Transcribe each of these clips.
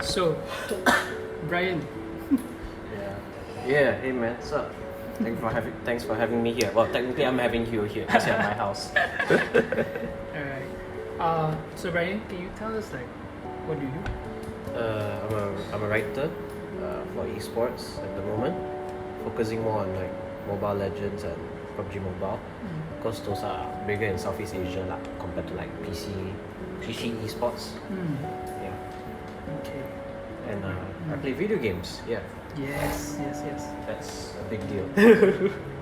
So, Bryan. Yeah. Hey man, what's up? Thanks for having me here. Well, technically I'm having you here because you're at my house. Alright. So Bryan, can you tell us what do you do? I'm a writer for esports at the moment, focusing more on Mobile Legends and PUBG Mobile, because those are bigger in Southeast Asia compared to PC esports. Yeah. Okay. And I play video games. Yeah. Yes. That's a big deal.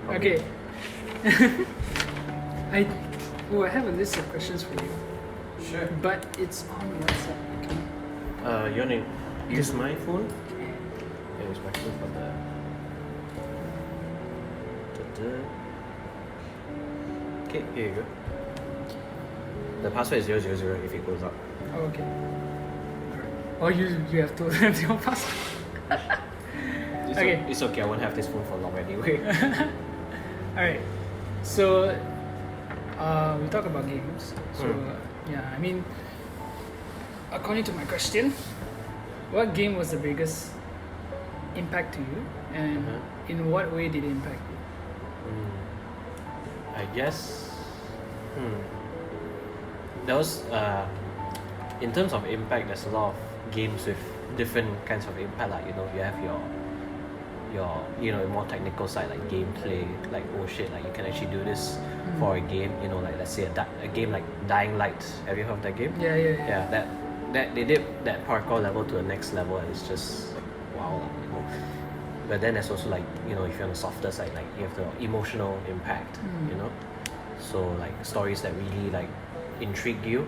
Okay. I have a list of questions for you, Sure. but it's on WhatsApp. Okay. You wanna use my phone? Yeah, use my phone for the. Okay, here you go. The password is 000 if it goes up. Oh, okay. Or you have to have your password. Okay. It's okay, I won't have this phone for long anyway. Alright. So we talk about games. So I mean, according to my question, what game was the biggest impact to you, and in what way did it impact you? I guess there was in terms of impact, there's a lot of games with different kinds of impact. You have your more technical side, like gameplay, you can actually do this for a game, let's say a game like Dying Light. Have you heard of that game? Yeah. That they did that parkour level to the next level, and it's just wow, But then there's also if you're on the softer side, you have the emotional impact, so stories that really intrigue you,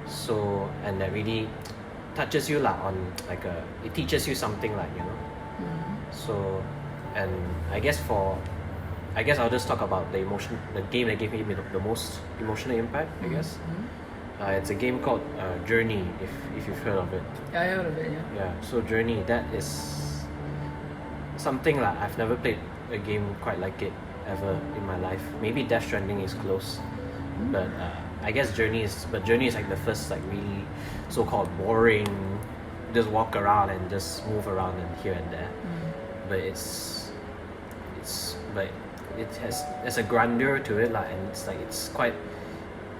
so and that really touches you on it teaches you something so, and I guess I'll just talk about the game that gave me the most emotional impact, I guess. It's a game called Journey, if you've heard of it. Yeah, I heard of it, Yeah, so Journey, that is something I've never played a game quite like it ever in my life. Maybe Death Stranding is close, but I guess Journey is the first really so-called boring, just walk around and just move around and here and there. But there's a grandeur to it, and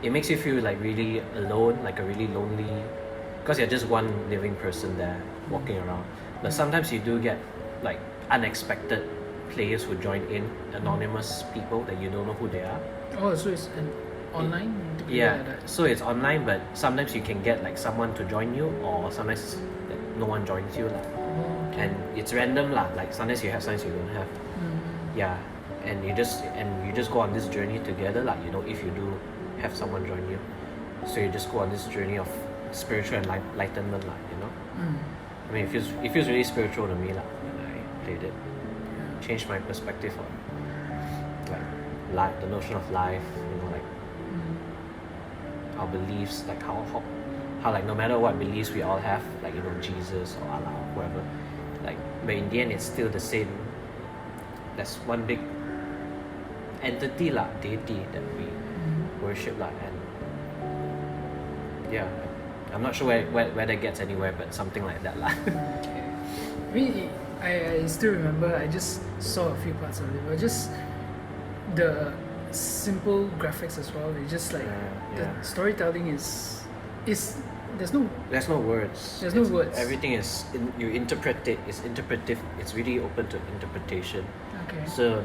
it makes you feel really alone, a really lonely, because you're just one living person there walking around. But sometimes you do get unexpected players who join in, anonymous people that you don't know who they are. Oh, so it's an online? Yeah, so it's online, but sometimes you can get someone to join you, or sometimes no one joins you and it's random sometimes you have, sometimes you don't have. Yeah, and you just go on this journey together if you do have someone join you, so you just go on this journey of spiritual enlightenment I mean, it feels really spiritual to me when I played it. Changed my perspective on life, the notion of life, our beliefs, how no matter what beliefs we all have, Jesus or Allah or whoever, but in the end it's still the same. There's one big entity deity that we worship and yeah, I'm not sure where that gets anywhere, but something like that Okay. I mean, I still remember, I just saw a few parts of it, but just the simple graphics as well. It's just the storytelling is there's no words. There's no words. Everything is you interpret it. It's interpretive. It's really open to interpretation. Okay. So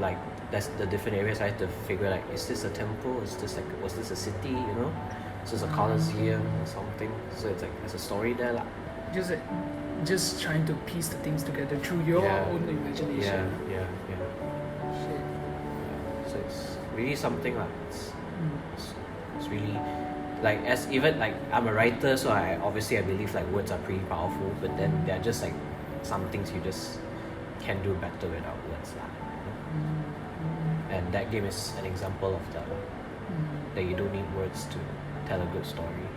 that's the different areas I had to figure is this a temple? Is this was this a city? Is this a coliseum or something? So it's there's a story there Just trying to piece the things together through your own imagination. Yeah. Shit. So it's really something it's really as even I'm a writer, so I believe words are pretty powerful, but then they're just some things you just can do better without words and that game is an example of that you don't need words to tell a good story.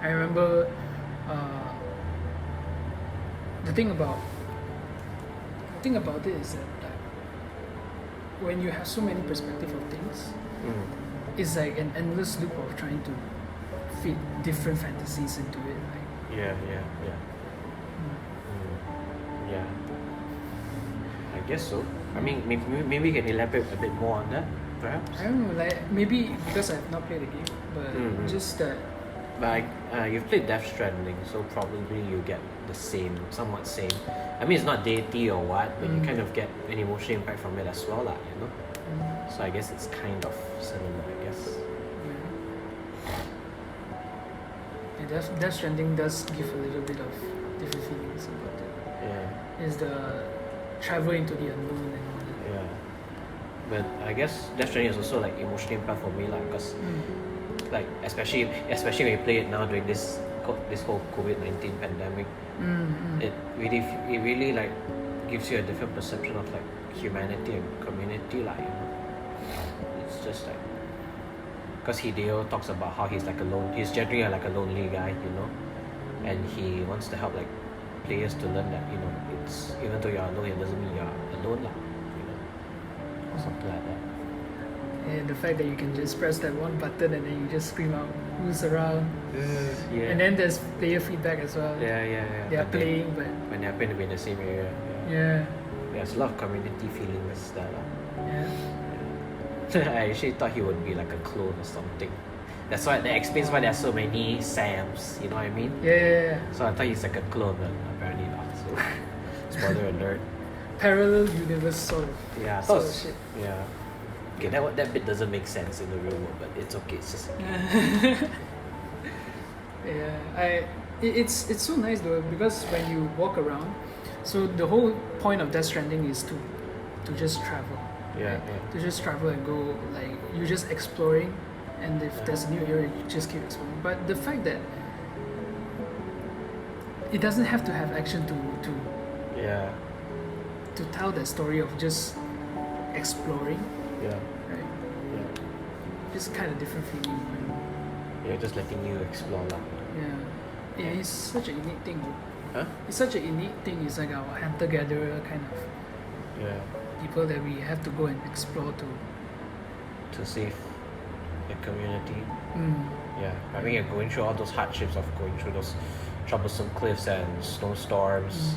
I remember the thing about it is that when you have so many perspective of things, it's an endless loop of trying to fit different fantasies into it. Like, Yeah. Yeah. I guess so. I mean, maybe you can elaborate a bit more on that, perhaps. I don't know, like maybe because I've not played the game, but just that. But you've played Death Stranding, so probably you get the somewhat same. I mean, it's not deity or what, but you kind of get an emotional impact from it as well, you know. So I guess it's kind of similar, I guess. Yeah, Death Stranding does give a little bit of different feelings about it. Yeah. Is the travel into the unknown and all that. Yeah. But I guess Death Stranding is also like emotional impact for me, like, because like especially when you play it now during this whole COVID-19 pandemic, it really like gives you a different perception of like humanity and community, like, you know. It's just like, because Hideo talks about how he's generally like a lonely guy, you know, and he wants to help like players to learn that, you know, it's even though you're alone, it doesn't mean you're alone, like, you know, or something like that. And the fact that you can just press that one button and then you just scream out who's around. Yeah. And then there's player feedback as well. Yeah. They are playing, but when they happen to be in the same area. yeah. There's a lot of community feelings there. Yeah. I actually thought he would be like a clone or something. That explains why there are so many Sams, you know what I mean? Yeah. So I thought he's like a clone, but apparently not. So, spoiler alert. Parallel universe sort of. Yeah, Sort of shit. Yeah. Okay, that bit doesn't make sense in the real world, but it's okay. It's just Yeah, it's so nice though, because when you walk around, so the whole point of Death Stranding is to just travel. yeah. To just travel and go, like, you're just exploring, and if there's a new area, you just keep exploring. But the fact that it doesn't have to have action to Yeah. tell that story of just exploring, Yeah. right? Yeah. Just kind of different feeling. Yeah, just letting you explore lah. Yeah, it's such a unique thing. Huh? It's such a unique thing. It's like our hunter-gatherer kind of Yeah. people that we have to go and explore to. To save the community. Mm. Yeah. I mean, you're going through all those hardships of going through those troublesome cliffs and snowstorms,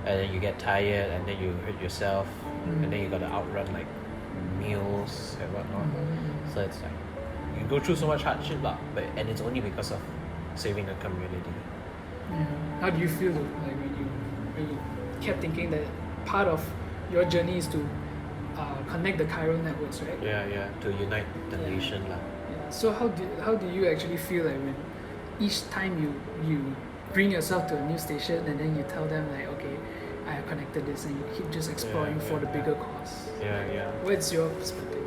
and then you get tired, and then you hurt yourself, and then you gotta outrun like meals and whatnot. So it's like you go through so much hardship, and it's only because of saving the community. Yeah. How do you feel like when you kept thinking that part of your journey is to connect the chiral networks, right? Yeah. To unite the nation lah. Yeah. So how do you actually feel like when each time you bring yourself to a new station and then you tell them like, okay, I have connected this, and you keep just exploring for the bigger cause? Yeah. What's your perspective?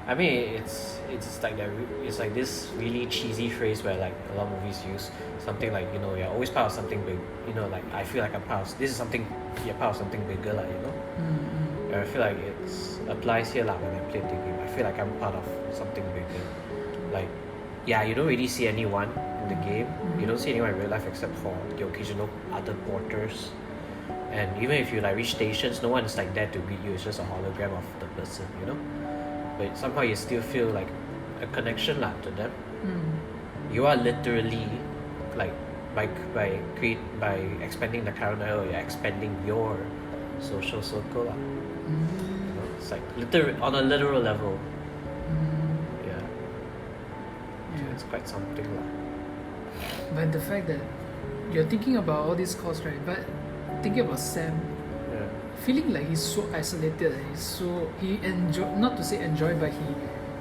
I mean, it's like that. It's like this really cheesy phrase where like a lot of movies use something like, you know, you're always part of something big. You know, like I feel like I'm part of this is something. You're part of something bigger, like, you know. And I feel like it applies here, like when I play the game. I feel like I'm part of something bigger. Like, yeah, you don't really see anyone in the game. You don't see anyone in real life except for the occasional other porters. And even if you like reach stations, no one is like there to greet you. It's just a hologram of the person, you know. But somehow you still feel like a connection lah to them. You are literally like by expanding the chiral network, you're expanding your social circle lah. You know, it's like on a literal level. Yeah. So it's quite something lah. But the fact that you're thinking about all these costs, right? But thinking about Sam, feeling like he's so isolated, not to say enjoy, but he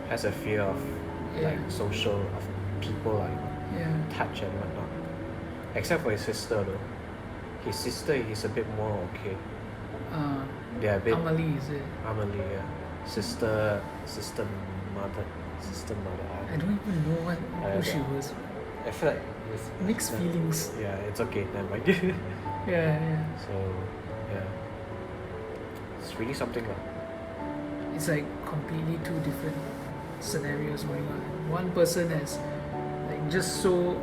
has a fear of like social of people, like touch and whatnot. Except for his sister though. His sister is a bit more okay. They're a bit Amelie, is it? Amelie, yeah. Sister mother. I don't even know who she was. I feel like Mixed feelings. Yeah, it's okay. Never mind. Yeah. So yeah, it's really something like. It's like completely two different scenarios going on. One person has like just so,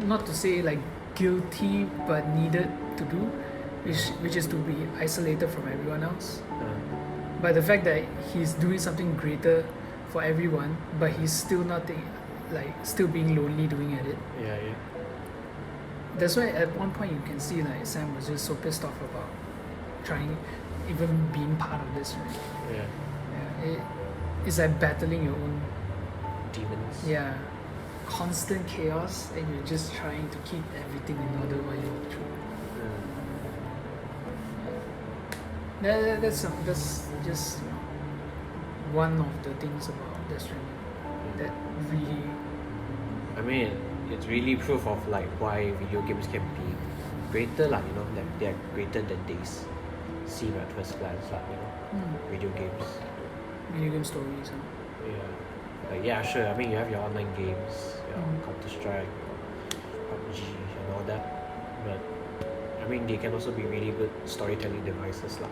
not to say like guilty, but needed to do, which is to be isolated from everyone else. But the fact that he's doing something greater for everyone, but he's still not still being lonely doing it. Yeah. That's why at one point you can see like Sam was just so pissed off about trying, even being part of this, right? Yeah. It's like battling your own Demons. constant chaos, and you're just trying to keep everything in order while you walk through. That's just one of the things about Death Stranding that really. I mean, it's really proof of like why video games can be greater, like that they are greater than these seem at first glance, like video games. Video game stories. Sure. I mean, you have your online games, Counter Strike, PUBG, and all that. But I mean, they can also be really good storytelling devices, lah.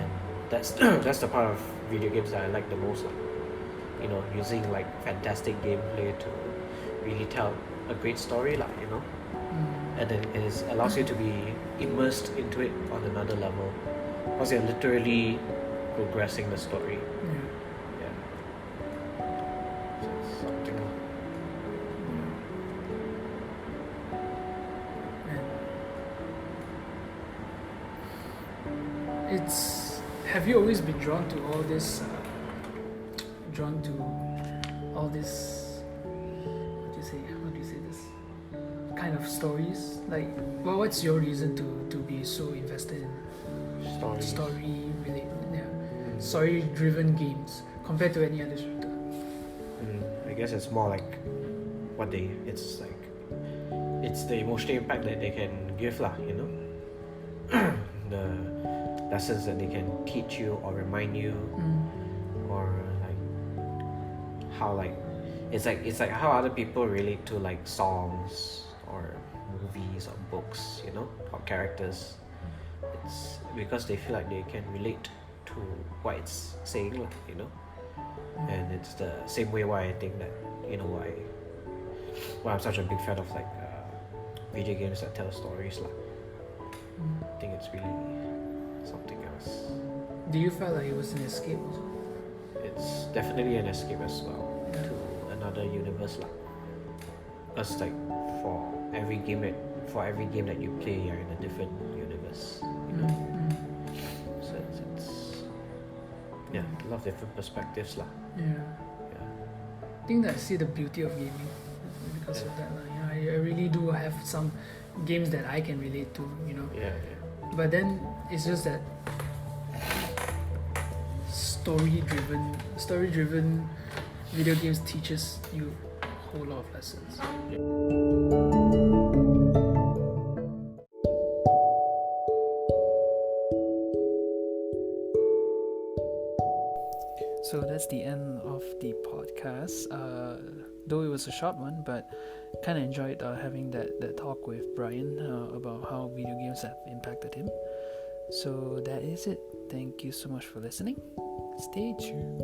And that's that's the part of video games that I like the most, lah. Using like fantastic gameplay to really tell a great story, lah. And then it allows you to be immersed into it on another level, because you're literally progressing the story. Something. Have you always been drawn to all this? How do you say this? Kind of stories. Like, what's your reason to be so invested in story-driven games compared to any other shooter? I guess it's more like it's the emotional impact that they can give, lah. The lessons that they can teach you or remind you, or like how it's like how other people relate to like songs or movies or books, or characters. It's because they feel like they can relate to what it's saying, like, and it's the same way why I think that why I'm such a big fan of like video games that tell stories, like. I think it's really something else. Do you feel like it was an escape also? It's definitely an escape as well to another universe, like. Because like for every game that you play, you're in a different universe. So it's a lot of different perspectives, lah. I think that I see the beauty of gaming because of that. I really do have some games that I can relate to, But then it's just that story-driven video games teaches you a whole lot of lessons. So that's the end of the podcast. Though it was a short one, but kind of enjoyed having that talk with Bryan about how video games have impacted him. So that is it. Thank you so much for listening. Stay tuned.